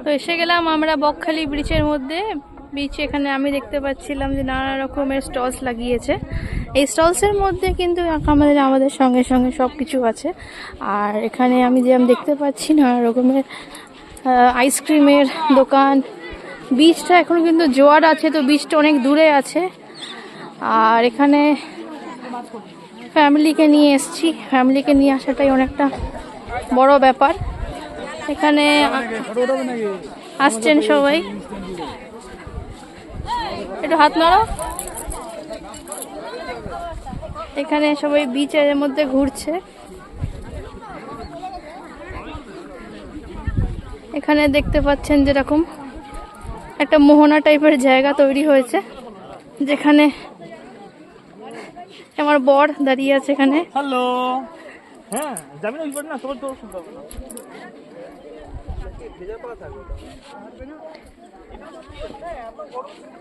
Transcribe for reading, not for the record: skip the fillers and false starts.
তো এসে গেলাম আমরা বকখালি ব্রিজের মধ্যে। বিচে এখানে আমি দেখতে পাচ্ছিলাম যে নানা রকমের স্টলস লাগিয়েছে। এই স্টলসের মধ্যে কিন্তু আমাদের সঙ্গে সঙ্গে সব কিছু আছে। আর এখানে আমি দেখতে পাচ্ছি নানা রকমের আইসক্রিমের দোকান। বিচটা এখন কিন্তু জোয়ার আছে, তো বিচটা অনেক দূরে আছে। আর এখানে ফ্যামিলিকে নিয়ে এসছি, ফ্যামিলিকে নিয়ে আসাটাই অনেকটা বড় ব্যাপার। এখানে আসছেন সবাই, একটু হাত নাড়ো। এখানে সবাই বিচের মধ্যে ঘুরছে। এখানে দেখতে পাচ্ছেন যেরকম একটা মোহনা টাইপের জায়গা তৈরি হয়েছে, যেখানে আমার বর দাঁড়িয়ে আছে এখানে। হ্যালো, হ্যাঁ যাবি না? ওই না তোর তো শুনতে হবে না।